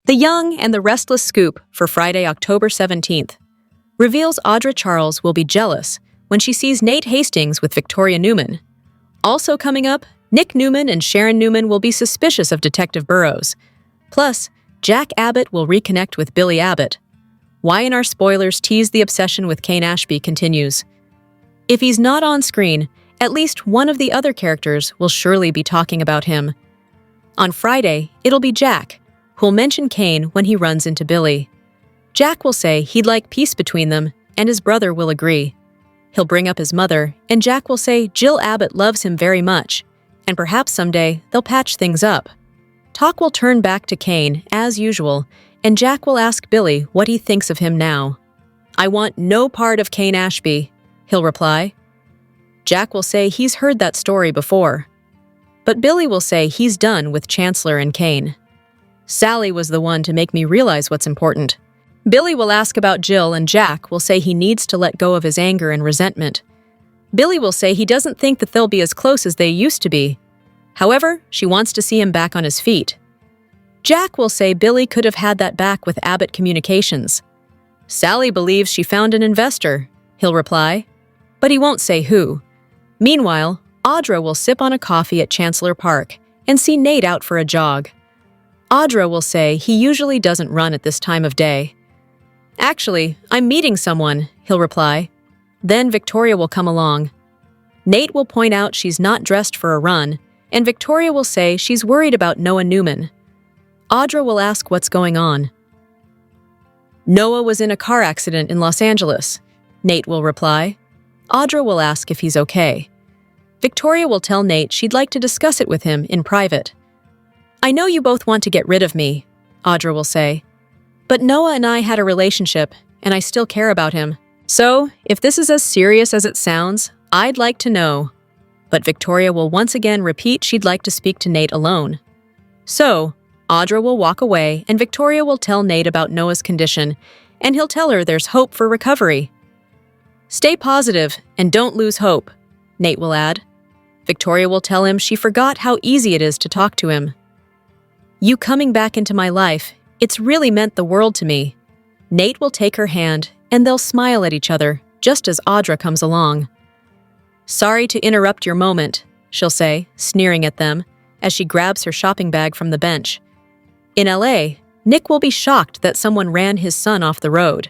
The Young and the Restless scoop for Friday, October 17th reveals Audra Charles will be jealous when she sees Nate Hastings with Victoria Newman. Also coming up, Nick Newman and Sharon Newman will be suspicious of Detective Burrows. Plus, Jack Abbott will reconnect with Billy Abbott. Y&R spoilers tease the obsession with Kane Ashby continues. If he's not on screen, at least one of the other characters will surely be talking about him. On Friday, it'll be Jack, who'll mention Kane when he runs into Billy. Jack will say he'd like peace between them, and his brother will agree. He'll bring up his mother, and Jack will say Jill Abbott loves him very much, and perhaps someday they'll patch things up. Talk will turn back to Kane, as usual, and Jack will ask Billy what he thinks of him now. "I want no part of Kane Ashby," he'll reply. Jack will say he's heard that story before. But Billy will say he's done with Chancellor and Kane. "Sally was the one to make me realize what's important." Billy will ask about Jill, and Jack will say he needs to let go of his anger and resentment. Billy will say he doesn't think that they'll be as close as they used to be. However, she wants to see him back on his feet. Jack will say Billy could have had that back with Abbott Communications. "Sally believes she found an investor," he'll reply. But he won't say who. Meanwhile, Audra will sip on a coffee at Chancellor Park and see Nate out for a jog. Audra will say he usually doesn't run at this time of day. "Actually, I'm meeting someone," he'll reply. Then Victoria will come along. Nate will point out she's not dressed for a run, and Victoria will say she's worried about Noah Newman. Audra will ask what's going on. "Noah was in a car accident in Los Angeles," Nate will reply. Audra will ask if he's okay. Victoria will tell Nate she'd like to discuss it with him in private. "I know you both want to get rid of me," Audra will say. "But Noah and I had a relationship, and I still care about him. So, if this is as serious as it sounds, I'd like to know." But Victoria will once again repeat she'd like to speak to Nate alone. So, Audra will walk away, and Victoria will tell Nate about Noah's condition, and he'll tell her there's hope for recovery. "Stay positive and don't lose hope," Nate will add. Victoria will tell him she forgot how easy it is to talk to him. "You coming back into my life, it's really meant the world to me." Nate will take her hand, and they'll smile at each other, just as Audra comes along. "Sorry to interrupt your moment," she'll say, sneering at them, as she grabs her shopping bag from the bench. In LA, Nick will be shocked that someone ran his son off the road.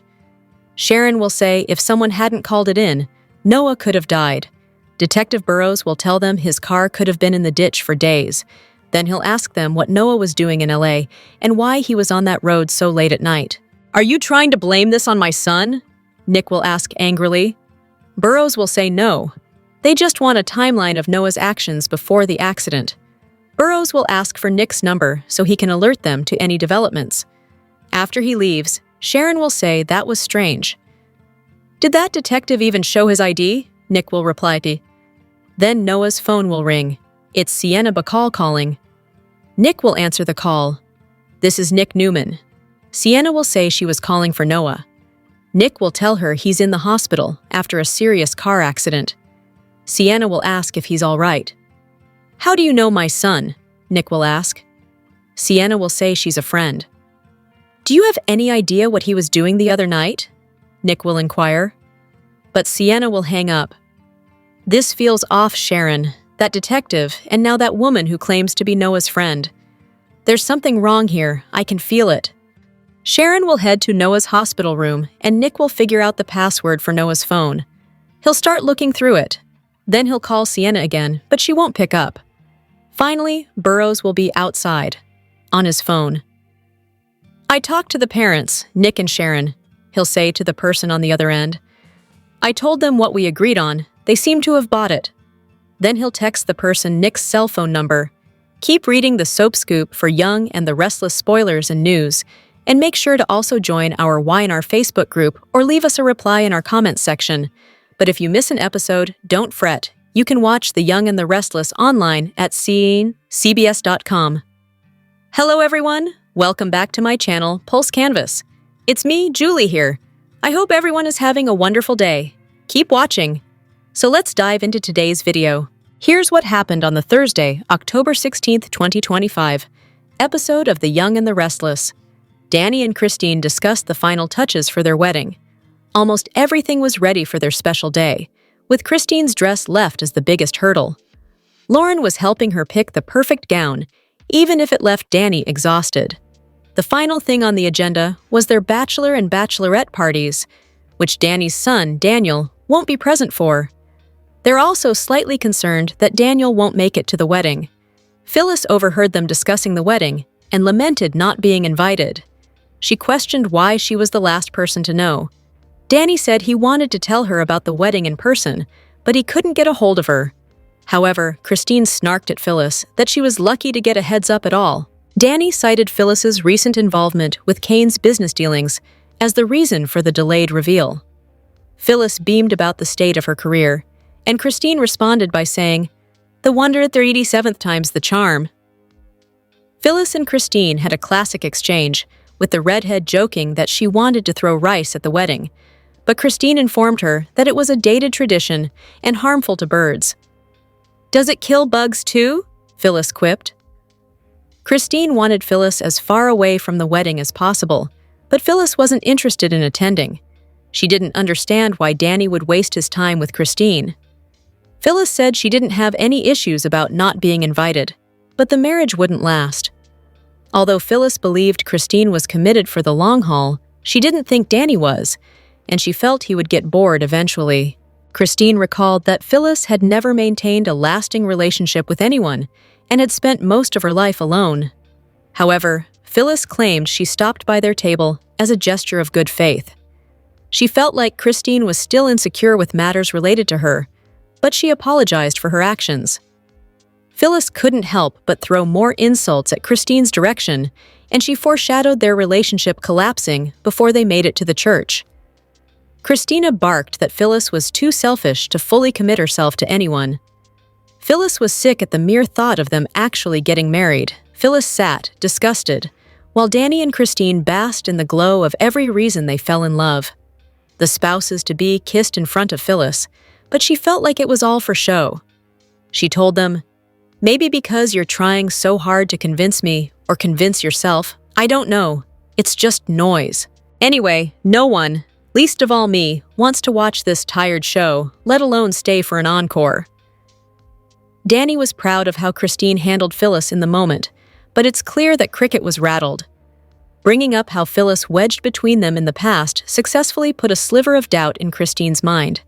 Sharon will say if someone hadn't called it in, Noah could have died. Detective Burrows will tell them his car could have been in the ditch for days. Then he'll ask them what Noah was doing in LA and why he was on that road so late at night. "Are you trying to blame this on my son?" Nick will ask angrily. Burrows will say no. They just want a timeline of Noah's actions before the accident. Burrows will ask for Nick's number so he can alert them to any developments. After he leaves, Sharon will say that was strange. "Did that detective even show his ID?" Nick will reply to. Then Noah's phone will ring. It's Sienna Bacall calling. Nick will answer the call. "This is Nick Newman." Sienna will say she was calling for Noah. Nick will tell her he's in the hospital after a serious car accident. Sienna will ask if he's all right. "How do you know my son?" Nick will ask. Sienna will say she's a friend. "Do you have any idea what he was doing the other night?" Nick will inquire. But Sienna will hang up. "This feels off, Sharon, that detective, and now that woman who claims to be Noah's friend. There's something wrong here, I can feel it." Sharon will head to Noah's hospital room, and Nick will figure out the password for Noah's phone. He'll start looking through it. Then he'll call Sienna again, but she won't pick up. Finally, Burrows will be outside, on his phone. "I talked to the parents, Nick and Sharon," he'll say to the person on the other end. "I told them what we agreed on. They seem to have bought it." Then he'll text the person Nick's cell phone number. Keep reading the Soap Scoop for Young and the Restless spoilers and news, and make sure to also join our Y&R Facebook group or leave us a reply in our comments section. But if you miss an episode, don't fret. You can watch The Young and the Restless online at seeingcbs.com. Hello everyone, welcome back to my channel, Pulse Canvas. It's me, Julie here. I hope everyone is having a wonderful day. Keep watching. So let's dive into today's video. Here's what happened on the Thursday, October 16th, 2025, episode of The Young and the Restless. Danny and Christine discussed the final touches for their wedding. Almost everything was ready for their special day, with Christine's dress left as the biggest hurdle. Lauren was helping her pick the perfect gown, even if it left Danny exhausted. The final thing on the agenda was their bachelor and bachelorette parties, which Danny's son, Daniel, won't be present for. They're also slightly concerned that Daniel won't make it to the wedding. Phyllis overheard them discussing the wedding and lamented not being invited. She questioned why she was the last person to know. Danny said he wanted to tell her about the wedding in person, but he couldn't get a hold of her. However, Christine snarked at Phyllis that she was lucky to get a heads up at all. Danny cited Phyllis's recent involvement with Kane's business dealings as the reason for the delayed reveal. Phyllis beamed about the state of her career, and Christine responded by saying, "The 187th time's the charm." Phyllis and Christine had a classic exchange, with the redhead joking that she wanted to throw rice at the wedding, but Christine informed her that it was a dated tradition and harmful to birds. "Does it kill bugs too?" Phyllis quipped. Christine wanted Phyllis as far away from the wedding as possible, but Phyllis wasn't interested in attending. She didn't understand why Danny would waste his time with Christine. Phyllis said she didn't have any issues about not being invited, but the marriage wouldn't last. Although Phyllis believed Christine was committed for the long haul, she didn't think Danny was, and she felt he would get bored eventually. Christine recalled that Phyllis had never maintained a lasting relationship with anyone and had spent most of her life alone. However, Phyllis claimed she stopped by their table as a gesture of good faith. She felt like Christine was still insecure with matters related to her, but she apologized for her actions. Phyllis couldn't help but throw more insults at Christine's direction, and she foreshadowed their relationship collapsing before they made it to the church. Christina barked that Phyllis was too selfish to fully commit herself to anyone. Phyllis was sick at the mere thought of them actually getting married. Phyllis sat, disgusted, while Danny and Christine basked in the glow of every reason they fell in love. The spouses-to-be kissed in front of Phyllis, but she felt like it was all for show. She told them, "Maybe because you're trying so hard to convince me or convince yourself, I don't know. It's just noise. Anyway, no one, least of all me, wants to watch this tired show, let alone stay for an encore." Danny was proud of how Christine handled Phyllis in the moment, but it's clear that Cricket was rattled. Bringing up how Phyllis wedged between them in the past successfully put a sliver of doubt in Christine's mind.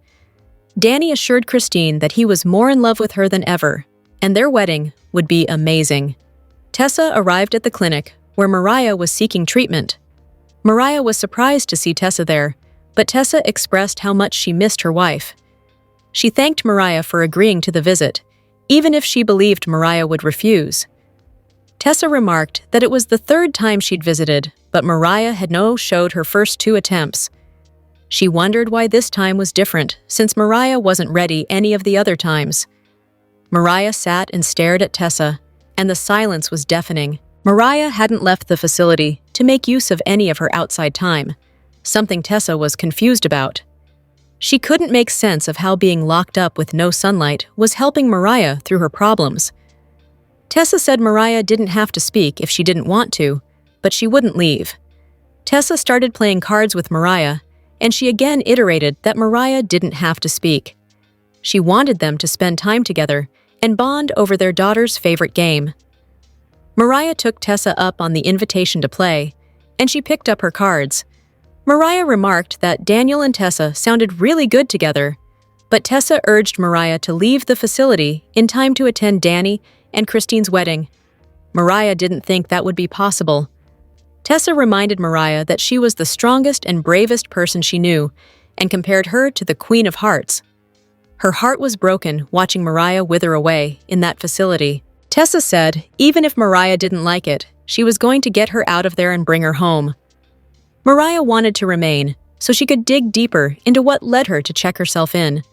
Danny assured Christine that he was more in love with her than ever, and their wedding would be amazing. Tessa arrived at the clinic, where Mariah was seeking treatment. Mariah was surprised to see Tessa there, but Tessa expressed how much she missed her wife. She thanked Mariah for agreeing to the visit, even if she believed Mariah would refuse. Tessa remarked that it was the third time she'd visited, but Mariah had no-showed her first 2 attempts. She wondered why this time was different, since Mariah wasn't ready any of the other times. Mariah sat and stared at Tessa, and the silence was deafening. Mariah hadn't left the facility to make use of any of her outside time, something Tessa was confused about. She couldn't make sense of how being locked up with no sunlight was helping Mariah through her problems. Tessa said Mariah didn't have to speak if she didn't want to, but she wouldn't leave. Tessa started playing cards with Mariah, and she again iterated that Mariah didn't have to speak. She wanted them to spend time together and bond over their daughter's favorite game. Mariah took Tessa up on the invitation to play, and she picked up her cards. Mariah remarked that Daniel and Tessa sounded really good together, but Tessa urged Mariah to leave the facility in time to attend Danny and Christine's wedding. Mariah didn't think that would be possible. Tessa reminded Mariah that she was the strongest and bravest person she knew, and compared her to the Queen of Hearts. Her heart was broken watching Mariah wither away in that facility. Tessa said even if Mariah didn't like it, she was going to get her out of there and bring her home. Mariah wanted to remain, so she could dig deeper into what led her to check herself in.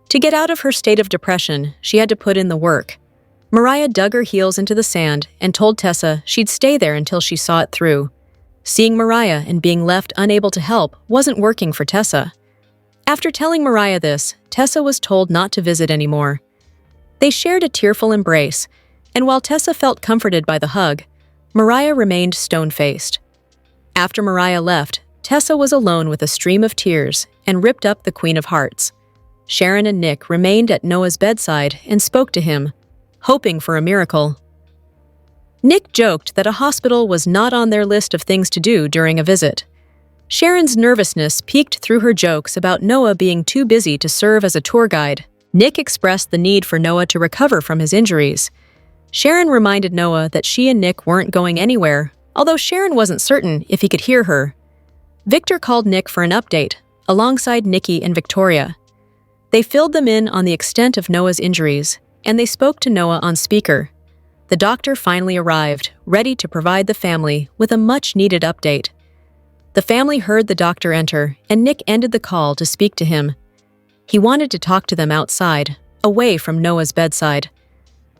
To get out of her state of depression, she had to put in the work. Mariah dug her heels into the sand and told Tessa she'd stay there until she saw it through. Seeing Mariah and being left unable to help wasn't working for Tessa. After telling Mariah this, Tessa was told not to visit anymore. They shared a tearful embrace, and while Tessa felt comforted by the hug, Mariah remained stone-faced. After Mariah left, Tessa was alone with a stream of tears and ripped up the Queen of Hearts. Sharon and Nick remained at Noah's bedside and spoke to him, hoping for a miracle. Nick joked that a hospital was not on their list of things to do during a visit. Sharon's nervousness peeked through her jokes about Noah being too busy to serve as a tour guide. Nick expressed the need for Noah to recover from his injuries. Sharon reminded Noah that she and Nick weren't going anywhere, although Sharon wasn't certain if he could hear her. Victor called Nick for an update, alongside Nikki and Victoria. They filled them in on the extent of Noah's injuries, and they spoke to Noah on speaker. The doctor finally arrived, ready to provide the family with a much-needed update. The family heard the doctor enter, and Nick ended the call to speak to him. He wanted to talk to them outside, away from Noah's bedside.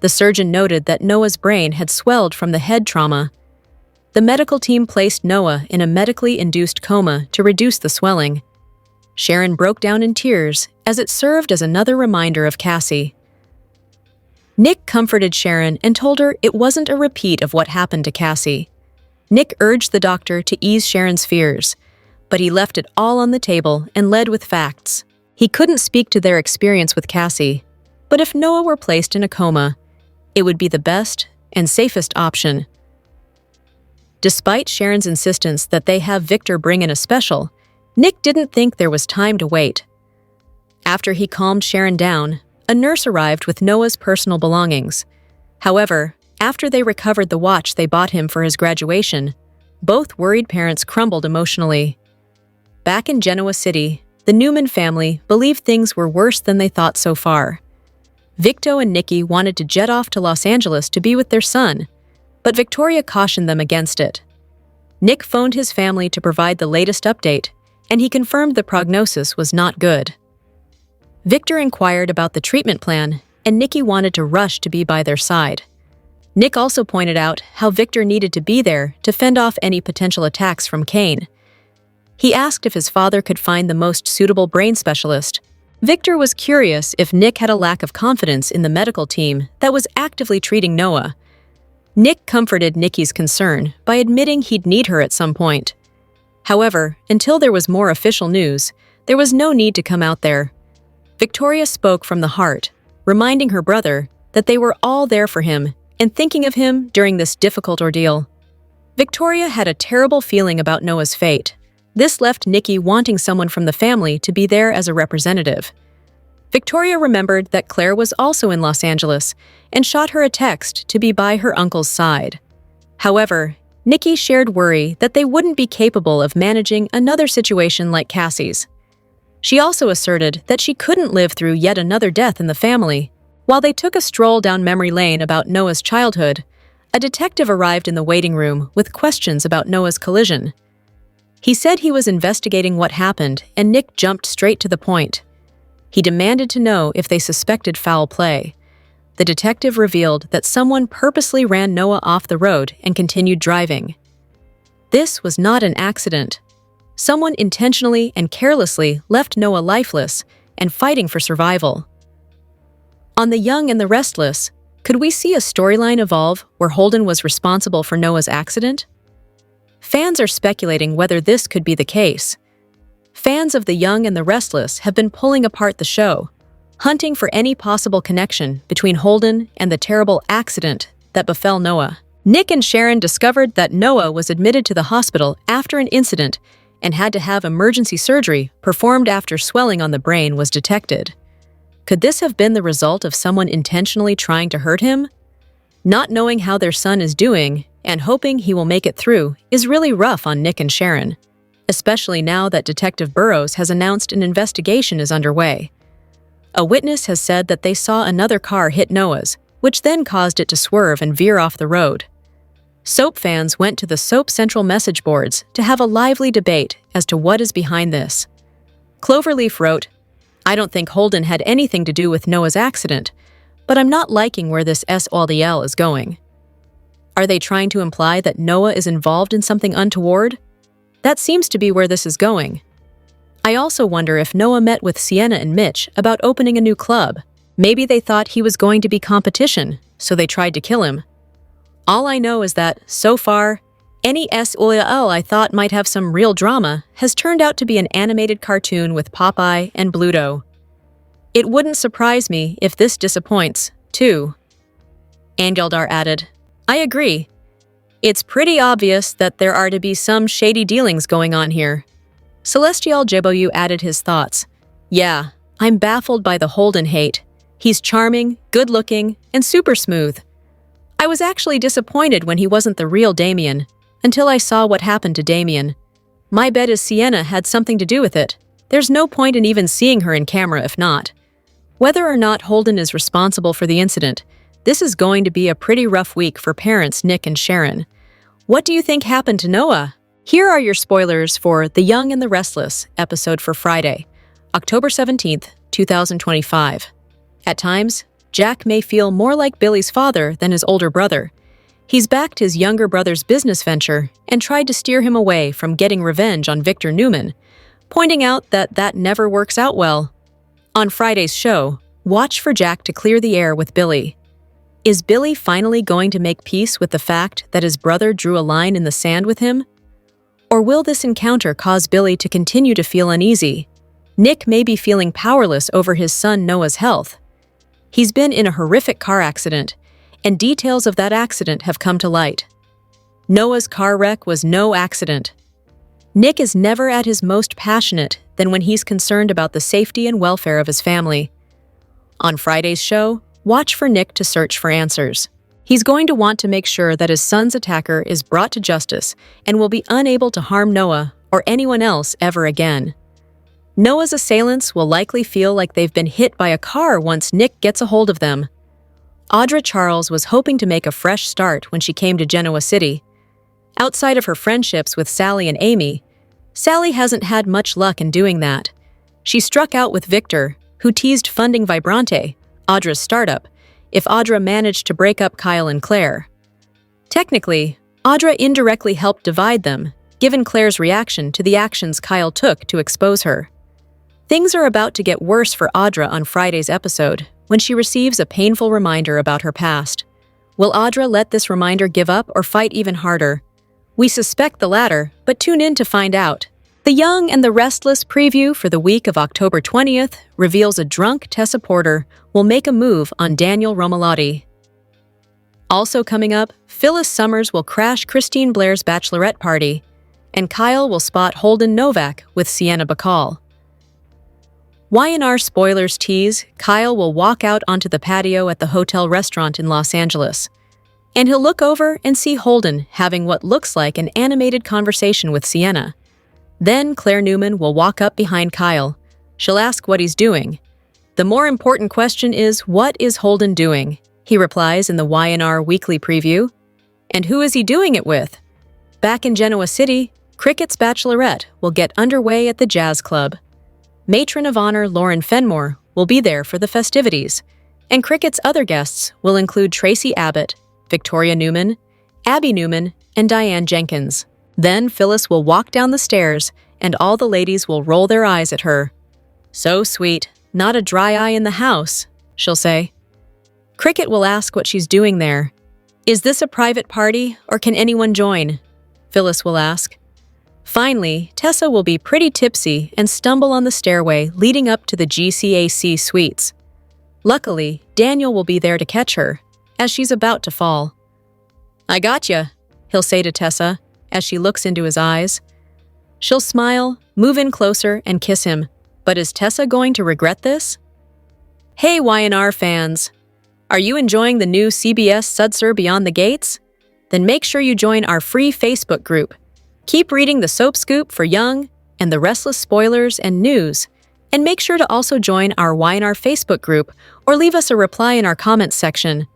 The surgeon noted that Noah's brain had swelled from the head trauma. The medical team placed Noah in a medically induced coma to reduce the swelling. Sharon broke down in tears as it served as another reminder of Cassie. Nick comforted Sharon and told her it wasn't a repeat of what happened to Cassie. Nick urged the doctor to ease Sharon's fears, but he left it all on the table and led with facts. He couldn't speak to their experience with Cassie, but if Noah were placed in a coma, it would be the best and safest option. Despite Sharon's insistence that they have Victor bring in a special, Nick didn't think there was time to wait. After he calmed Sharon down, a nurse arrived with Noah's personal belongings. However, after they recovered the watch they bought him for his graduation, both worried parents crumbled emotionally. Back in Genoa City, the Newman family believed things were worse than they thought so far. Victo and Nikki wanted to jet off to Los Angeles to be with their son, but Victoria cautioned them against it. Nick phoned his family to provide the latest update, and he confirmed the prognosis was not good. Victor inquired about the treatment plan, and Nikki wanted to rush to be by their side. Nick also pointed out how Victor needed to be there to fend off any potential attacks from Kane. He asked if his father could find the most suitable brain specialist. Victor was curious if Nick had a lack of confidence in the medical team that was actively treating Noah. Nick comforted Nikki's concern by admitting he'd need her at some point. However, until there was more official news, there was no need to come out there. Victoria spoke from the heart, reminding her brother that they were all there for him and thinking of him during this difficult ordeal. Victoria had a terrible feeling about Noah's fate. This left Nikki wanting someone from the family to be there as a representative. Victoria remembered that Claire was also in Los Angeles and shot her a text to be by her uncle's side. However, Nikki shared worry that they wouldn't be capable of managing another situation like Cassie's. She also asserted that she couldn't live through yet another death in the family. While they took a stroll down memory lane about Noah's childhood, a detective arrived in the waiting room with questions about Noah's collision. He said he was investigating what happened, and Nick jumped straight to the point. He demanded to know if they suspected foul play. The detective revealed that someone purposely ran Noah off the road and continued driving. This was not an accident. Someone intentionally and carelessly left Noah lifeless and fighting for survival. On The Young and the Restless, could we see a storyline evolve where Holden was responsible for Noah's accident? Fans are speculating whether this could be the case. Fans of The Young and the Restless have been pulling apart the show, hunting for any possible connection between Holden and the terrible accident that befell Noah. Nick and Sharon discovered that Noah was admitted to the hospital after an incident and had to have emergency surgery performed after swelling on the brain was detected. Could this have been the result of someone intentionally trying to hurt him? Not knowing how their son is doing and hoping he will make it through is really rough on Nick and Sharon, especially now that Detective Burrows has announced an investigation is underway. A witness has said that they saw another car hit Noah's, which then caused it to swerve and veer off the road. Soap fans went to the Soap Central message boards to have a lively debate as to what is behind this. Cloverleaf wrote, "I don't think Holden had anything to do with Noah's accident, but I'm not liking where this SOLDL is going." Are they trying to imply that Noah is involved in something untoward? That seems to be where this is going. I also wonder if Noah met with Sienna and Mitch about opening a new club. Maybe they thought he was going to be competition, so they tried to kill him. All I know is that, so far, Any SOL I thought might have some real drama has turned out to be an animated cartoon with Popeye and Bluto. It wouldn't surprise me if this disappoints, too. Angeldar added, I agree. It's pretty obvious that there are to be some shady dealings going on here. Celestial Jeboyu added his thoughts. Yeah, I'm baffled by the Holden hate. He's charming, good-looking, and super smooth. I was actually disappointed when he wasn't the real Damien, until I saw what happened to Damien. My bet is Sienna had something to do with it. There's no point in even seeing her in camera if not. Whether or not Holden is responsible for the incident, this is going to be a pretty rough week for parents Nick and Sharon. What do you think happened to Noah? Here are your spoilers for The Young and the Restless episode for Friday, October 17th, 2025. At times, Jack may feel more like Billy's father than his older brother. He's backed his younger brother's business venture and tried to steer him away from getting revenge on Victor Newman, pointing out that that never works out well. On Friday's show, watch for Jack to clear the air with Billy. Is Billy finally going to make peace with the fact that his brother drew a line in the sand with him? Or will this encounter cause Billy to continue to feel uneasy? Nick may be feeling powerless over his son Noah's health. He's been in a horrific car accident, and details of that accident have come to light. Noah's car wreck was no accident. Nick is never at his most passionate than when he's concerned about the safety and welfare of his family. On Friday's show, watch for Nick to search for answers. He's going to want to make sure that his son's attacker is brought to justice and will be unable to harm Noah or anyone else ever again. Noah's assailants will likely feel like they've been hit by a car once Nick gets a hold of them. Audra Charles was hoping to make a fresh start when she came to Genoa City. Outside of her friendships with Sally and Amy, Sally hasn't had much luck in doing that. She struck out with Victor, who teased funding Vibrante, Audra's startup, if Audra managed to break up Kyle and Claire. Technically, Audra indirectly helped divide them, given Claire's reaction to the actions Kyle took to expose her. Things are about to get worse for Audra on Friday's episode, when she receives a painful reminder about her past. Will Audra let this reminder give up or fight even harder? We suspect the latter, but tune in to find out. The Young and the Restless preview for the week of October 20th reveals a drunk Tessa Porter will make a move on Daniel Romalotti. Also coming up, Phyllis Summers will crash Christine Blair's bachelorette party, and Kyle will spot Holden Novak with Sienna Bacall. Y&R spoilers tease Kyle will walk out onto the patio at the hotel restaurant in Los Angeles, and he'll look over and see Holden having what looks like an animated conversation with Sienna. Then Claire Newman will walk up behind Kyle. She'll ask what he's doing. The more important question is, what is Holden doing? He replies in the Y&R weekly preview. And who is he doing it with? Back in Genoa City, Cricket's Bachelorette will get underway at the Jazz Club. Matron of Honor Lauren Fenmore will be there for the festivities, and Cricket's other guests will include Tracy Abbott, Victoria Newman, Abby Newman, and Diane Jenkins. Then Phyllis will walk down the stairs, and all the ladies will roll their eyes at her. So sweet, not a dry eye in the house, she'll say. Cricket will ask what she's doing there. Is this a private party, or can anyone join? Phyllis will ask. Finally, Tessa will be pretty tipsy and stumble on the stairway leading up to the GCAC suites. Luckily, Daniel will be there to catch her, as she's about to fall. I gotcha, he'll say to Tessa as she looks into his eyes. She'll smile, move in closer, and kiss him. But is Tessa going to regret this? Hey Y&R fans! Are you enjoying the new CBS Sudser Beyond the Gates? Then make sure you join our free Facebook group. Keep reading the Soap Scoop for Young and the Restless spoilers and news, and make sure to also join our Y&R Facebook group or leave us a reply in our comments section.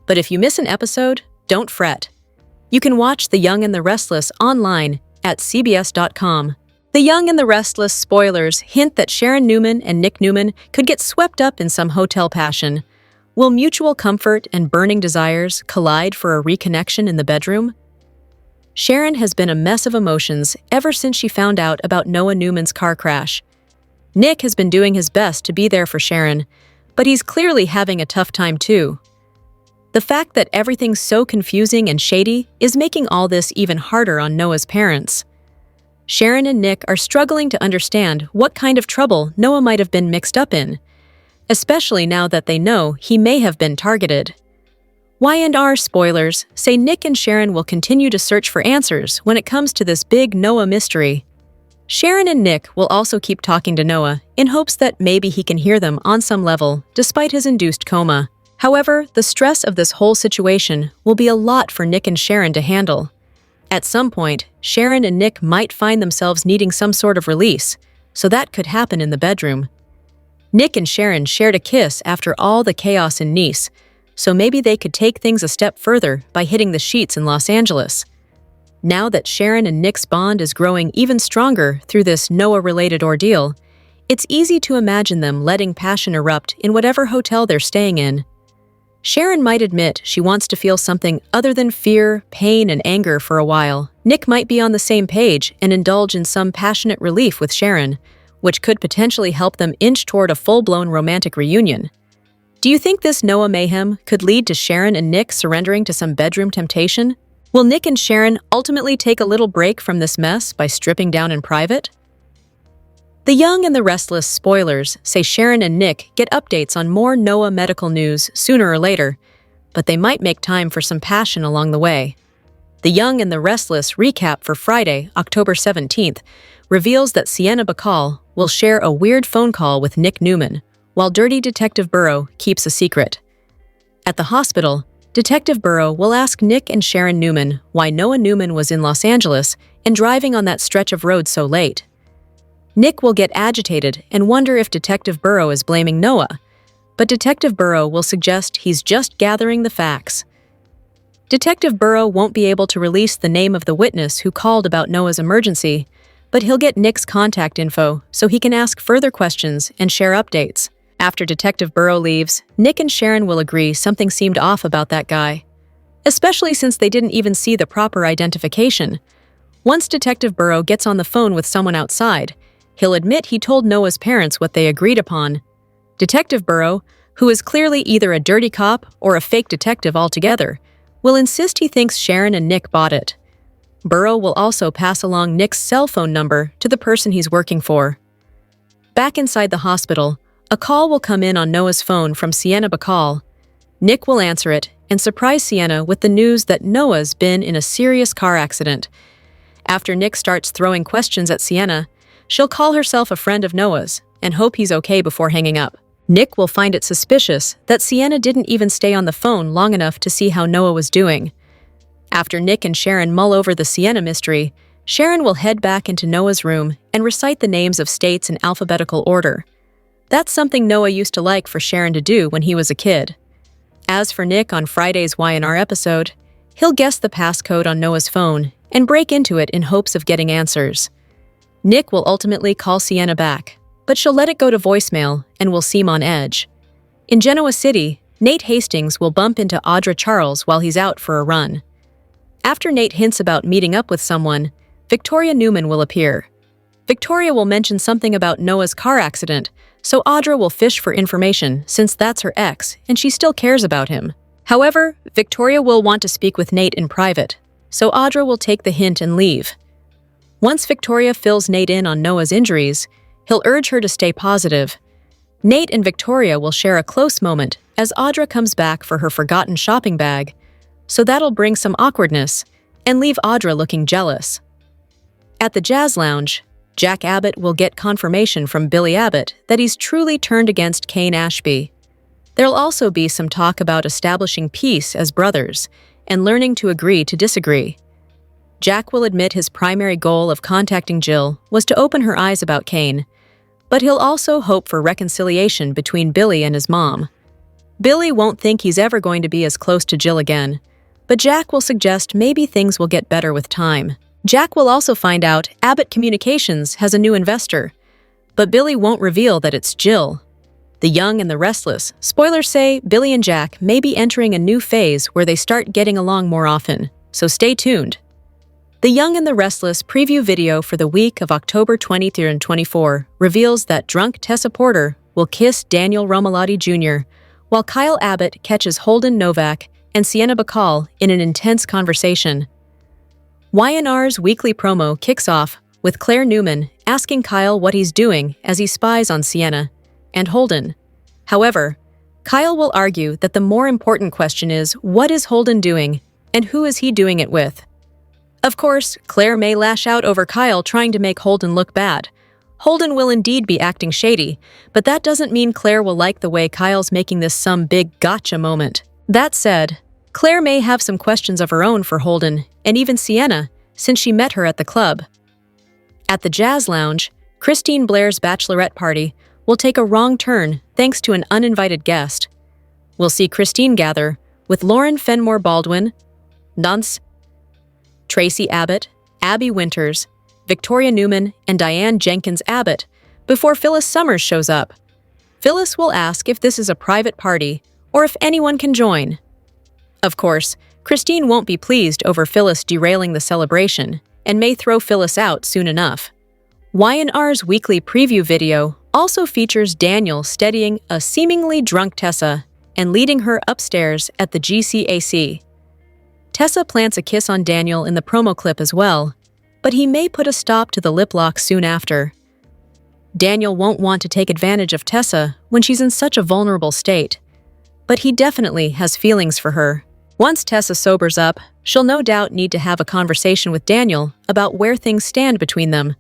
But if you miss an episode, don't fret. You can watch The Young and the Restless online at cbs.com. The Young and the Restless spoilers hint that Sharon Newman and Nick Newman could get swept up in some hotel passion. Will mutual comfort and burning desires collide for a reconnection in the bedroom? Sharon has been a mess of emotions ever since she found out about Noah Newman's car crash. Nick has been doing his best to be there for Sharon, but he's clearly having a tough time too. The fact that everything's so confusing and shady is making all this even harder on Noah's parents. Sharon and Nick are struggling to understand what kind of trouble Noah might have been mixed up in, especially now that they know he may have been targeted. Y&R spoilers say Nick and Sharon will continue to search for answers when it comes to this big Noah mystery. Sharon and Nick will also keep talking to Noah in hopes that maybe he can hear them on some level despite his induced coma. However, the stress of this whole situation will be a lot for Nick and Sharon to handle. At some point, Sharon and Nick might find themselves needing some sort of release, so that could happen in the bedroom. Nick and Sharon shared a kiss after all the chaos in Nice, so maybe they could take things a step further by hitting the sheets in Los Angeles. Now that Sharon and Nick's bond is growing even stronger through this Noah-related ordeal, it's easy to imagine them letting passion erupt in whatever hotel they're staying in. Sharon might admit she wants to feel something other than fear, pain, and anger for a while. Nick might be on the same page and indulge in some passionate relief with Sharon, which could potentially help them inch toward a full-blown romantic reunion. Do you think this Noah mayhem could lead to Sharon and Nick surrendering to some bedroom temptation? Will Nick and Sharon ultimately take a little break from this mess by stripping down in private? The Young and the Restless spoilers say Sharon and Nick get updates on more Noah medical news sooner or later, but they might make time for some passion along the way. The Young and the Restless recap for Friday, October 17th, reveals that Sienna Bacall will share a weird phone call with Nick Newman, while Dirty Detective Burrow keeps a secret. At the hospital, Detective Burrow will ask Nick and Sharon Newman why Noah Newman was in Los Angeles and driving on that stretch of road so late. Nick will get agitated and wonder if Detective Burrow is blaming Noah, but Detective Burrow will suggest he's just gathering the facts. Detective Burrow won't be able to release the name of the witness who called about Noah's emergency, but he'll get Nick's contact info so he can ask further questions and share updates. After Detective Burrow leaves, Nick and Sharon will agree something seemed off about that guy, especially since they didn't even see the proper identification. Once Detective Burrow gets on the phone with someone outside, he'll admit he told Noah's parents what they agreed upon. Detective Burrow, who is clearly either a dirty cop or a fake detective altogether, will insist he thinks Sharon and Nick bought it. Burrow will also pass along Nick's cell phone number to the person he's working for. Back inside the hospital, a call will come in on Noah's phone from Sienna Bacall. Nick will answer it and surprise Sienna with the news that Noah's been in a serious car accident. After Nick starts throwing questions at Sienna, she'll call herself a friend of Noah's and hope he's okay before hanging up. Nick will find it suspicious that Sienna didn't even stay on the phone long enough to see how Noah was doing. After Nick and Sharon mull over the Sienna mystery, Sharon will head back into Noah's room and recite the names of states in alphabetical order. That's something Noah used to like for Sharon to do when he was a kid. As for Nick on Friday's Y&R episode, he'll guess the passcode on Noah's phone and break into it in hopes of getting answers. Nick will ultimately call Sienna back, but she'll let it go to voicemail and will seem on edge. In Genoa City, Nate Hastings will bump into Audra Charles while he's out for a run. After Nate hints about meeting up with someone, Victoria Newman will appear. Victoria will mention something about Noah's car accident, so Audra will fish for information since that's her ex and she still cares about him. However, Victoria will want to speak with Nate in private, so Audra will take the hint and leave. Once Victoria fills Nate in on Noah's injuries, he'll urge her to stay positive. Nate and Victoria will share a close moment as Audra comes back for her forgotten shopping bag, so that'll bring some awkwardness and leave Audra looking jealous. At the Jazz Lounge, Jack Abbott will get confirmation from Billy Abbott that he's truly turned against Kane Ashby. There'll also be some talk about establishing peace as brothers and learning to agree to disagree. Jack will admit his primary goal of contacting Jill was to open her eyes about Kane, but he'll also hope for reconciliation between Billy and his mom. Billy won't think he's ever going to be as close to Jill again, but Jack will suggest maybe things will get better with time. Jack will also find out Abbott Communications has a new investor, but Billy won't reveal that it's Jill. The Young and the Restless spoilers say Billy and Jack may be entering a new phase where they start getting along more often, so stay tuned. The Young and the Restless preview video for the week of October 23rd and 24 reveals that drunk Tessa Porter will kiss Daniel Romalotti Jr., while Kyle Abbott catches Holden Novak and Sienna Bacall in an intense conversation. Y&R's weekly promo kicks off with Claire Newman asking Kyle what he's doing as he spies on Sienna and Holden. However, Kyle will argue that the more important question is, what is Holden doing and who is he doing it with? Of course, Claire may lash out over Kyle trying to make Holden look bad. Holden will indeed be acting shady, but that doesn't mean Claire will like the way Kyle's making this some big gotcha moment. That said, Claire may have some questions of her own for Holden and even Sienna since she met her at the club. At the Jazz Lounge, Christine Blair's bachelorette party will take a wrong turn thanks to an uninvited guest. We'll see Christine gather with Lauren Fenmore Baldwin, Nance, Tracy Abbott, Abby Winters, Victoria Newman, and Diane Jenkins Abbott before Phyllis Summers shows up. Phyllis will ask if this is a private party or if anyone can join. Of course, Christine won't be pleased over Phyllis derailing the celebration and may throw Phyllis out soon enough. Y&R's weekly preview video also features Daniel steadying a seemingly drunk Tessa and leading her upstairs at the GCAC. Tessa plants a kiss on Daniel in the promo clip as well, but he may put a stop to the lip lock soon after. Daniel won't want to take advantage of Tessa when she's in such a vulnerable state, but he definitely has feelings for her. Once Tessa sobers up, she'll no doubt need to have a conversation with Daniel about where things stand between them.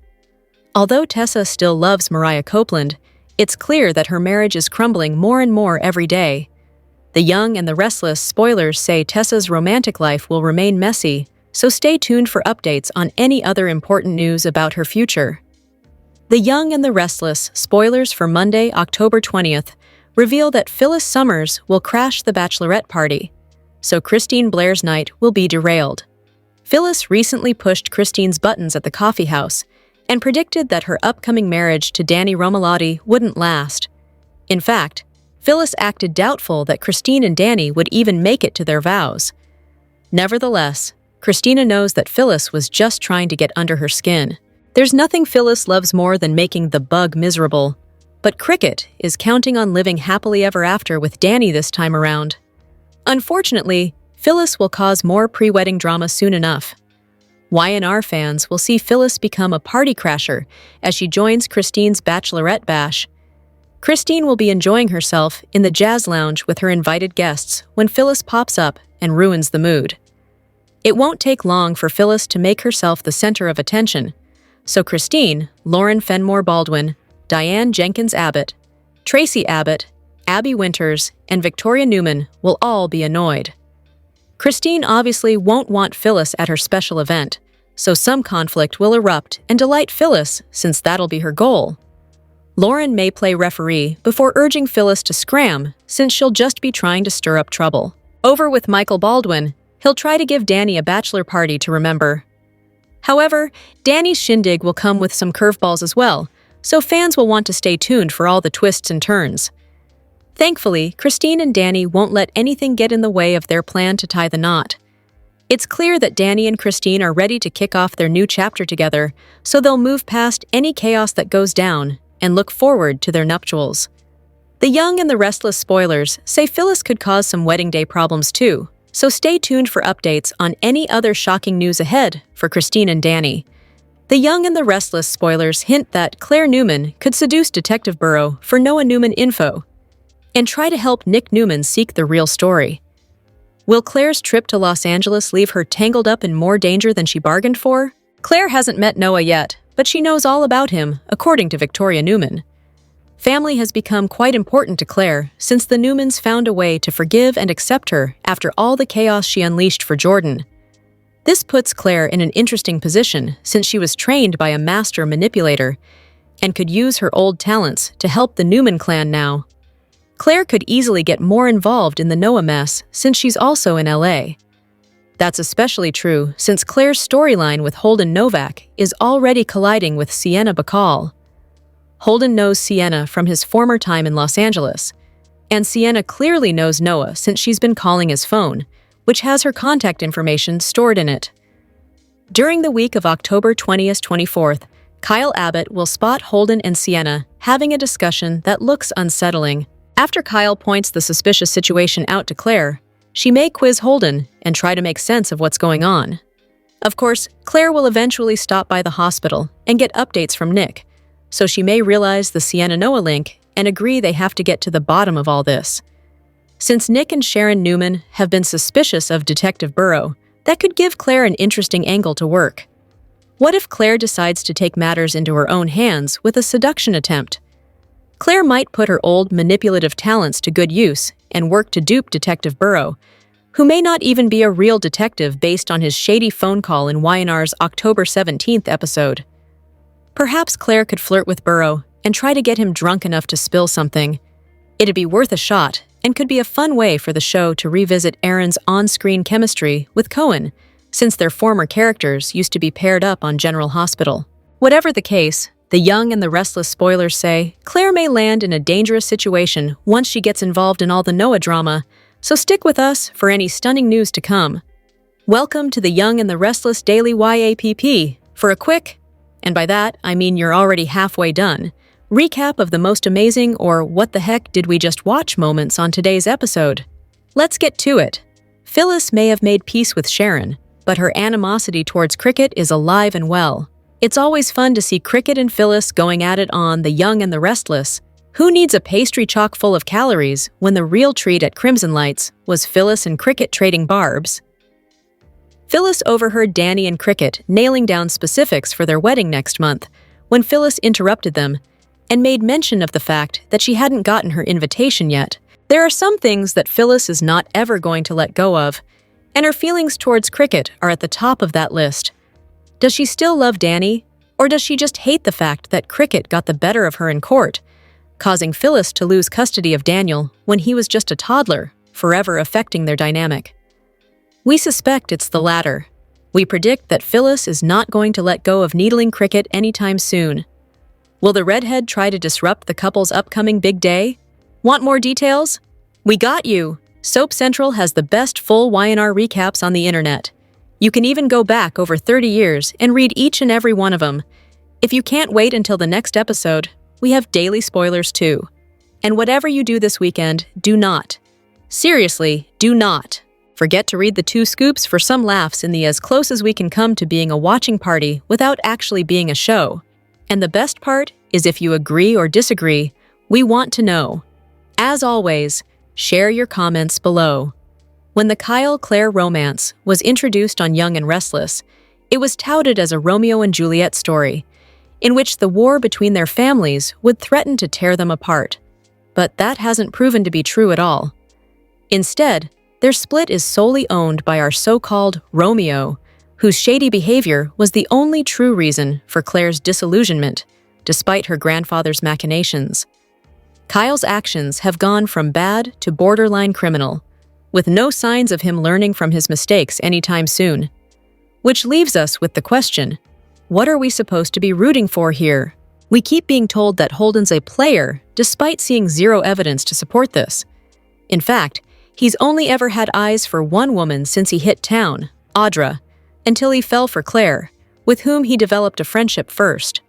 Although Tessa still loves Mariah Copeland, it's clear that her marriage is crumbling more and more every day. The Young and the Restless spoilers say Tessa's romantic life will remain messy, so stay tuned for updates on any other important news about her future. The Young and the Restless spoilers for Monday, October 20th, reveal that Phyllis Summers will crash the bachelorette party, so Christine Blair's night will be derailed. Phyllis recently pushed Christine's buttons at the coffee house and predicted that her upcoming marriage to Danny Romalotti wouldn't last. In fact, Phyllis acted doubtful that Christine and Danny would even make it to their vows. Nevertheless, Christina knows that Phyllis was just trying to get under her skin. There's nothing Phyllis loves more than making the bug miserable, but Cricket is counting on living happily ever after with Danny this time around. Unfortunately, Phyllis will cause more pre-wedding drama soon enough. Y&R fans will see Phyllis become a party crasher as she joins Christine's bachelorette bash. Christine will be enjoying herself in the Jazz Lounge with her invited guests when Phyllis pops up and ruins the mood. It won't take long for Phyllis to make herself the center of attention, so Christine, Lauren Fenmore Baldwin, Diane Jenkins Abbott, Tracy Abbott, Abby Winters, and Victoria Newman will all be annoyed. Christine obviously won't want Phyllis at her special event, so some conflict will erupt and delight Phyllis since that'll be her goal. Lauren may play referee before urging Phyllis to scram since she'll just be trying to stir up trouble. Over with Michael Baldwin, he'll try to give Danny a bachelor party to remember. However, Danny's shindig will come with some curveballs as well, so fans will want to stay tuned for all the twists and turns. Thankfully, Christine and Danny won't let anything get in the way of their plan to tie the knot. It's clear that Danny and Christine are ready to kick off their new chapter together, so they'll move past any chaos that goes down and look forward to their nuptials. The Young and the Restless spoilers say Phyllis could cause some wedding day problems too, so stay tuned for updates on any other shocking news ahead for Christine and Danny. The Young and the Restless spoilers hint that Claire Newman could seduce Detective Burrow for Noah Newman info and try to help Nick Newman seek the real story. Will Claire's trip to Los Angeles leave her tangled up in more danger than she bargained for? Claire hasn't met Noah yet, but she knows all about him, according to Victoria Newman. Family has become quite important to Claire since the Newmans found a way to forgive and accept her after all the chaos she unleashed for Jordan. This puts Claire in an interesting position since she was trained by a master manipulator and could use her old talents to help the Newman clan now. Claire could easily get more involved in the Noah mess since she's also in LA. That's especially true since Claire's storyline with Holden Novak is already colliding with Sienna Bacall. Holden knows Sienna from his former time in Los Angeles, and Sienna clearly knows Noah since she's been calling his phone, which has her contact information stored in it. During the week of October 20th-24th, Kyle Abbott will spot Holden and Sienna having a discussion that looks unsettling. After Kyle points the suspicious situation out to Claire, she may quiz Holden and try to make sense of what's going on. Of course, Claire will eventually stop by the hospital and get updates from Nick, so she may realize the Sienna-Noah link and agree they have to get to the bottom of all this. Since Nick and Sharon Newman have been suspicious of Detective Burrow, that could give Claire an interesting angle to work. What if Claire decides to take matters into her own hands with a seduction attempt? Claire might put her old manipulative talents to good use and work to dupe Detective Burrow, who may not even be a real detective based on his shady phone call in Y&R's October 17th episode. Perhaps Claire could flirt with Burrow and try to get him drunk enough to spill something. It'd be worth a shot and could be a fun way for the show to revisit Aaron's on-screen chemistry with Cohen, since their former characters used to be paired up on General Hospital. Whatever the case, the Young and the Restless spoilers say Claire may land in a dangerous situation once she gets involved in all the Noah drama, so stick with us for any stunning news to come. Welcome to the Young and the Restless Daily YAPP for a quick, and by that I mean you're already halfway done, recap of the most amazing or what the heck did we just watch moments on today's episode. Let's get to it. Phyllis may have made peace with Sharon, but her animosity towards Cricket is alive and well. It's always fun to see Cricket and Phyllis going at it on The Young and the Restless. Who needs a pastry chock full of calories when the real treat at Crimson Lights was Phyllis and Cricket trading barbs? Phyllis overheard Danny and Cricket nailing down specifics for their wedding next month when Phyllis interrupted them and made mention of the fact that she hadn't gotten her invitation yet. There are some things that Phyllis is not ever going to let go of, and her feelings towards Cricket are at the top of that list. Does she still love Danny, or does she just hate the fact that Cricket got the better of her in court, causing Phyllis to lose custody of Daniel when he was just a toddler, forever affecting their dynamic? We suspect it's the latter. We predict that Phyllis is not going to let go of needling Cricket anytime soon. Will the redhead try to disrupt the couple's upcoming big day? Want more details? We got you! Soap Central has the best full Y&R recaps on the internet. You can even go back over 30 years and read each and every one of them. If you can't wait until the next episode, we have daily spoilers too. And whatever you do this weekend, do not. Seriously, do not. Forget to read the 2 scoops for some laughs in the as close as we can come to being a watching party without actually being a show. And the best part is if you agree or disagree, we want to know. As always, share your comments below. When the Kyle-Claire romance was introduced on Young and Restless, it was touted as a Romeo and Juliet story, in which the war between their families would threaten to tear them apart. But that hasn't proven to be true at all. Instead, their split is solely owned by our so-called Romeo, whose shady behavior was the only true reason for Claire's disillusionment, despite her grandfather's machinations. Kyle's actions have gone from bad to borderline criminal, with no signs of him learning from his mistakes anytime soon. Which leaves us with the question, what are we supposed to be rooting for here? We keep being told that Holden's a player, despite seeing zero evidence to support this. In fact, he's only ever had eyes for one woman since he hit town, Audra, until he fell for Claire, with whom he developed a friendship first.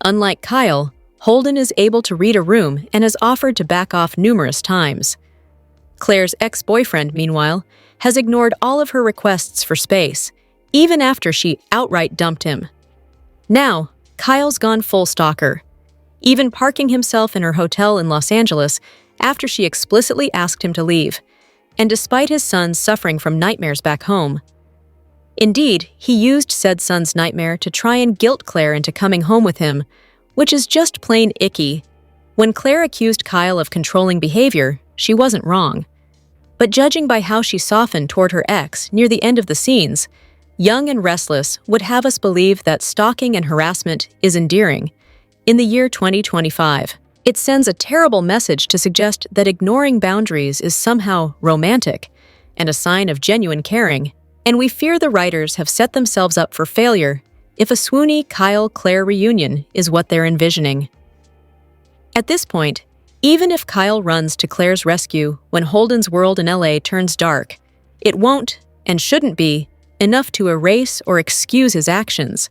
Unlike Kyle, Holden is able to read a room and has offered to back off numerous times. Claire's ex-boyfriend, meanwhile, has ignored all of her requests for space, even after she outright dumped him. Now, Kyle's gone full stalker, even parking himself in her hotel in Los Angeles after she explicitly asked him to leave, and despite his son suffering from nightmares back home. Indeed, he used said son's nightmare to try and guilt Claire into coming home with him, which is just plain icky. When Claire accused Kyle of controlling behavior, she wasn't wrong. But judging by how she softened toward her ex near the end of the scenes, Young and Restless would have us believe that stalking and harassment is endearing. In the year 2025, it sends a terrible message to suggest that ignoring boundaries is somehow romantic and a sign of genuine caring, and we fear the writers have set themselves up for failure if a swoony Kyle-Claire reunion is what they're envisioning. At this point, even if Kyle runs to Claire's rescue when Holden's world in LA turns dark, it won't, and shouldn't be, enough to erase or excuse his actions.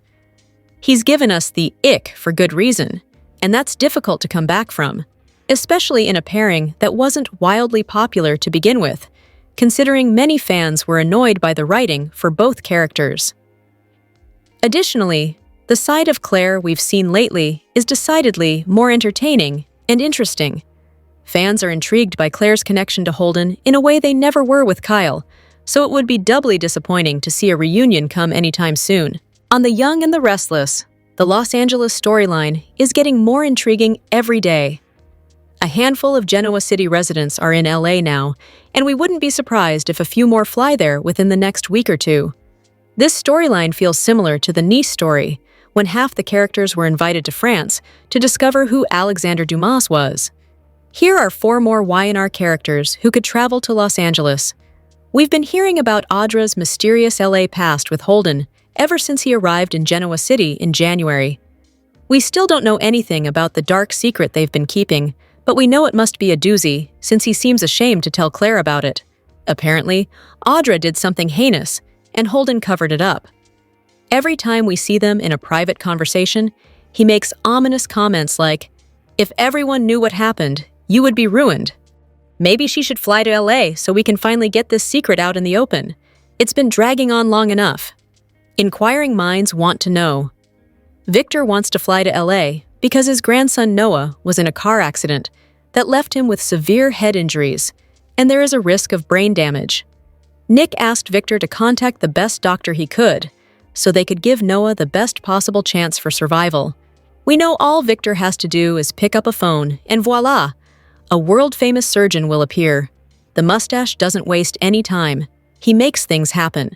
He's given us the ick for good reason, and that's difficult to come back from, especially in a pairing that wasn't wildly popular to begin with, considering many fans were annoyed by the writing for both characters. Additionally, the side of Claire we've seen lately is decidedly more entertaining and interesting. Fans are intrigued by Claire's connection to Holden in a way they never were with Kyle, so it would be doubly disappointing to see a reunion come anytime soon. On The Young and the Restless, the Los Angeles storyline is getting more intriguing every day. A handful of Genoa City residents are in LA now, and we wouldn't be surprised if a few more fly there within the next week or two. This storyline feels similar to the Nice story, when half the characters were invited to France to discover who Alexander Dumas was. Here are 4 more Y&R characters who could travel to Los Angeles. We've been hearing about Audra's mysterious LA past with Holden ever since he arrived in Genoa City in January. We still don't know anything about the dark secret they've been keeping, but we know it must be a doozy since he seems ashamed to tell Claire about it. Apparently, Audra did something heinous, and Holden covered it up. Every time we see them in a private conversation, he makes ominous comments like, "If everyone knew what happened, you would be ruined. Maybe she should fly to LA so we can finally get this secret out in the open. It's been dragging on long enough." Inquiring minds want to know. Victor wants to fly to LA because his grandson Noah was in a car accident that left him with severe head injuries, and there is a risk of brain damage. Nick asked Victor to contact the best doctor he could, so they could give Noah the best possible chance for survival. We know all Victor has to do is pick up a phone, and voila! A world-famous surgeon will appear. The mustache doesn't waste any time. He makes things happen.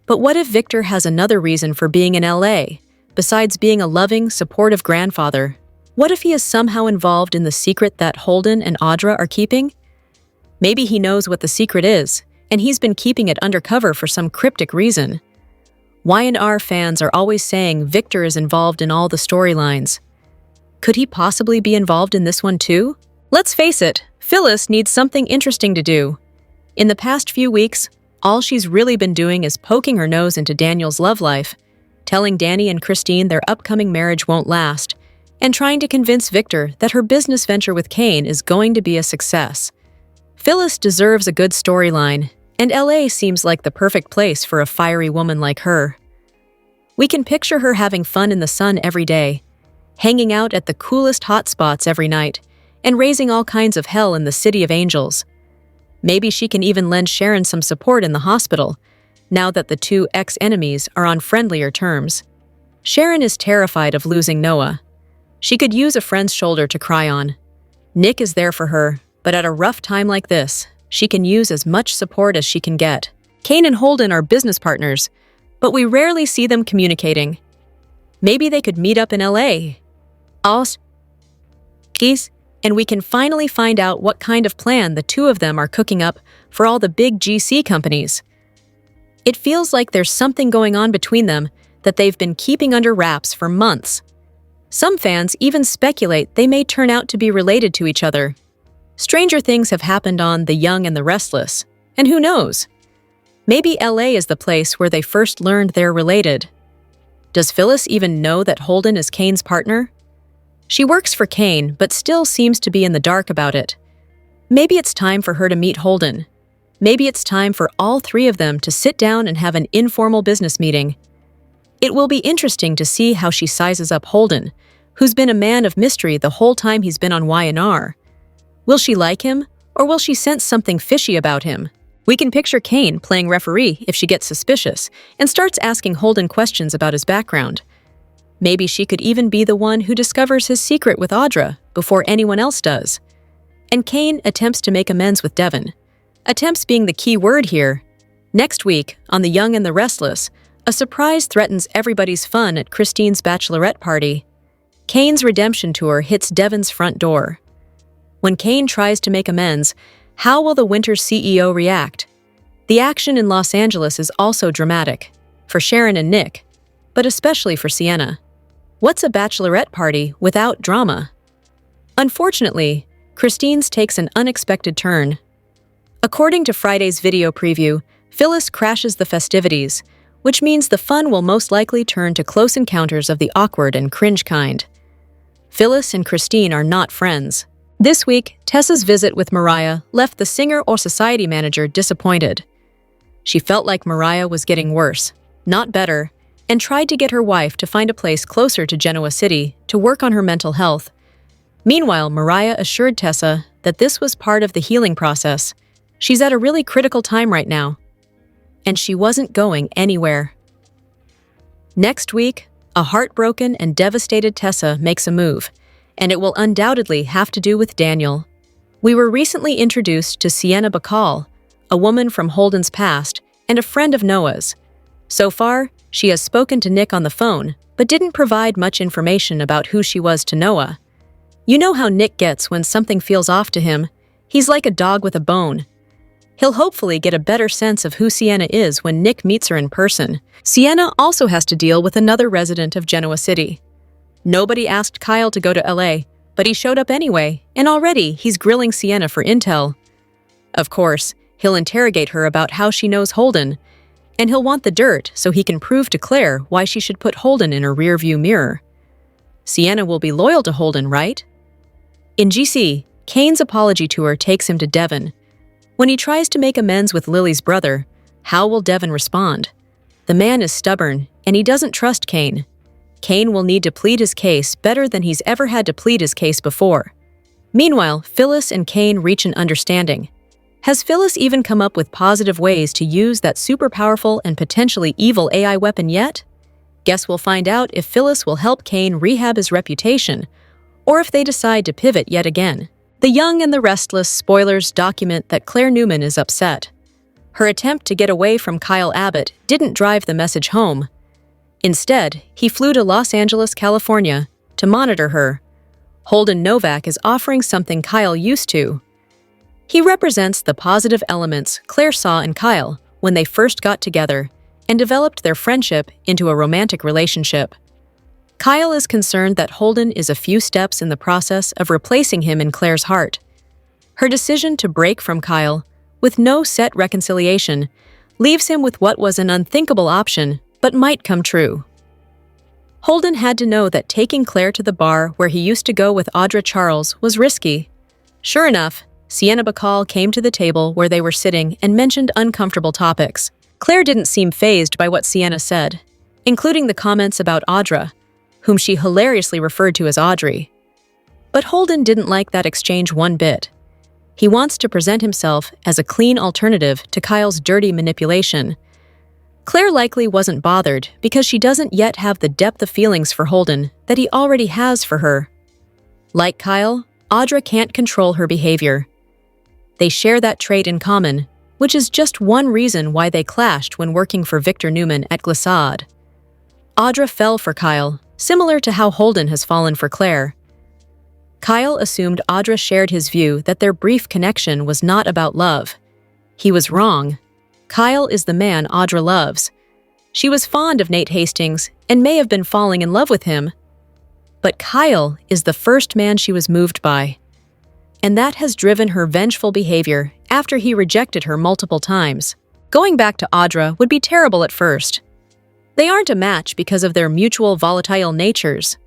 But what if Victor has another reason for being in LA, besides being a loving, supportive grandfather? What if he is somehow involved in the secret that Holden and Audra are keeping? Maybe he knows what the secret is, and he's been keeping it undercover for some cryptic reason. Y&R fans are always saying Victor is involved in all the storylines. Could he possibly be involved in this one too? Let's face it, Phyllis needs something interesting to do. In the past few weeks, all she's really been doing is poking her nose into Daniel's love life, telling Danny and Christine their upcoming marriage won't last, and trying to convince Victor that her business venture with Kane is going to be a success. Phyllis deserves a good storyline, and LA seems like the perfect place for a fiery woman like her. We can picture her having fun in the sun every day, hanging out at the coolest hotspots every night, and raising all kinds of hell in the City of Angels. Maybe she can even lend Sharon some support in the hospital, now that the two ex-enemies are on friendlier terms. Sharon is terrified of losing Noah. She could use a friend's shoulder to cry on. Nick is there for her, but at a rough time like this, she can use as much support as she can get. Kane and Holden are business partners, but we rarely see them communicating. Maybe they could meet up in LA. And we can finally find out what kind of plan the two of them are cooking up for all the big GC companies. It feels like there's something going on between them that they've been keeping under wraps for months. Some fans even speculate they may turn out to be related to each other. Stranger things have happened on The Young and the Restless, and who knows? Maybe LA is the place where they first learned they're related. Does Phyllis even know that Holden is Kane's partner? She works for Kane, but still seems to be in the dark about it. Maybe it's time for her to meet Holden. Maybe it's time for all 3 of them to sit down and have an informal business meeting. It will be interesting to see how she sizes up Holden, who's been a man of mystery the whole time he's been on Y&R. Will she like him, or will she sense something fishy about him? We can picture Kane playing referee if she gets suspicious and starts asking Holden questions about his background. Maybe she could even be the one who discovers his secret with Audra before anyone else does. And Kane attempts to make amends with Devon. Attempts being the key word here. Next week, on The Young and the Restless, a surprise threatens everybody's fun at Christine's bachelorette party. Kane's redemption tour hits Devon's front door. When Kane tries to make amends, how will the Winter's CEO react? The action in Los Angeles is also dramatic, for Sharon and Nick, but especially for Sienna. What's a bachelorette party without drama? Unfortunately, Christine's takes an unexpected turn. According to Friday's video preview, Phyllis crashes the festivities, which means the fun will most likely turn to close encounters of the awkward and cringe kind. Phyllis and Christine are not friends. This week, Tessa's visit with Mariah left the singer or society manager disappointed. She felt like Mariah was getting worse, not better, and tried to get her wife to find a place closer to Genoa City to work on her mental health. Meanwhile, Mariah assured Tessa that this was part of the healing process. She's at a really critical time right now, and she wasn't going anywhere. Next week, a heartbroken and devastated Tessa makes a move, and it will undoubtedly have to do with Daniel. We were recently introduced to Sienna Bacall, a woman from Holden's past and a friend of Noah's. So far, she has spoken to Nick on the phone, but didn't provide much information about who she was to Noah. You know how Nick gets when something feels off to him. He's like a dog with a bone. He'll hopefully get a better sense of who Sienna is when Nick meets her in person. Sienna also has to deal with another resident of Genoa City. Nobody asked Kyle to go to LA, but he showed up anyway, and already he's grilling Sienna for intel. Of course, he'll interrogate her about how she knows Holden, and he'll want the dirt so he can prove to Claire why she should put Holden in her rearview mirror. Sienna will be loyal to Holden, right? In GC, Kane's apology tour takes him to Devon. When he tries to make amends with Lily's brother, how will Devon respond? The man is stubborn, and he doesn't trust Kane. Kane will need to plead his case better than he's ever had to plead his case before. Meanwhile, Phyllis and Kane reach an understanding. Has Phyllis even come up with positive ways to use that super powerful and potentially evil AI weapon yet? Guess we'll find out if Phyllis will help Kane rehab his reputation, or if they decide to pivot yet again. The Young and the Restless spoilers document that Claire Newman is upset. Her attempt to get away from Kyle Abbott didn't drive the message home. Instead, he flew to Los Angeles, California, to monitor her. Holden Novak is offering something Kyle used to. He represents the positive elements Claire saw in Kyle when they first got together and developed their friendship into a romantic relationship. Kyle is concerned that Holden is a few steps in the process of replacing him in Claire's heart. Her decision to break from Kyle, with no set reconciliation, leaves him with what was an unthinkable option but might come true. Holden had to know that taking Claire to the bar where he used to go with Audra Charles was risky. Sure enough, Sienna Bacall came to the table where they were sitting and mentioned uncomfortable topics. Claire didn't seem fazed by what Sienna said, including the comments about Audra, whom she hilariously referred to as Audrey. But Holden didn't like that exchange one bit. He wants to present himself as a clean alternative to Kyle's dirty manipulation. Claire likely wasn't bothered because she doesn't yet have the depth of feelings for Holden that he already has for her. Like Kyle, Audra can't control her behavior. They share that trait in common, which is just one reason why they clashed when working for Victor Newman at Glissade. Audra fell for Kyle, similar to how Holden has fallen for Claire. Kyle assumed Audra shared his view that their brief connection was not about love. He was wrong. Kyle is the man Audra loves. She was fond of Nate Hastings and may have been falling in love with him. But Kyle is the first man she was moved by. And that has driven her vengeful behavior after he rejected her multiple times. Going back to Audra would be terrible at first. They aren't a match because of their mutual volatile natures.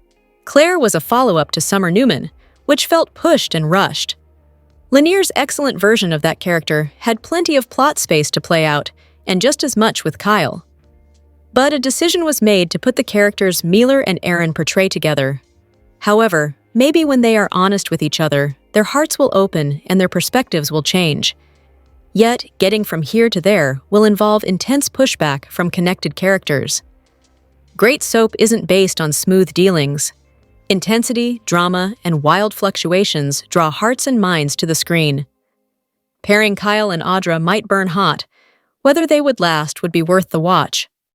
Claire was a follow-up to Summer Newman, which felt pushed and rushed. Lanier's excellent version of that character had plenty of plot space to play out, and just as much with Kyle. But a decision was made to put the characters Mealer and Aaron portray together. However, maybe when they are honest with each other, their hearts will open and their perspectives will change. Yet, getting from here to there will involve intense pushback from connected characters. Great soap isn't based on smooth dealings. Intensity, drama, and wild fluctuations draw hearts and minds to the screen. Pairing Kyle and Audra might burn hot. Whether they would last would be worth the watch.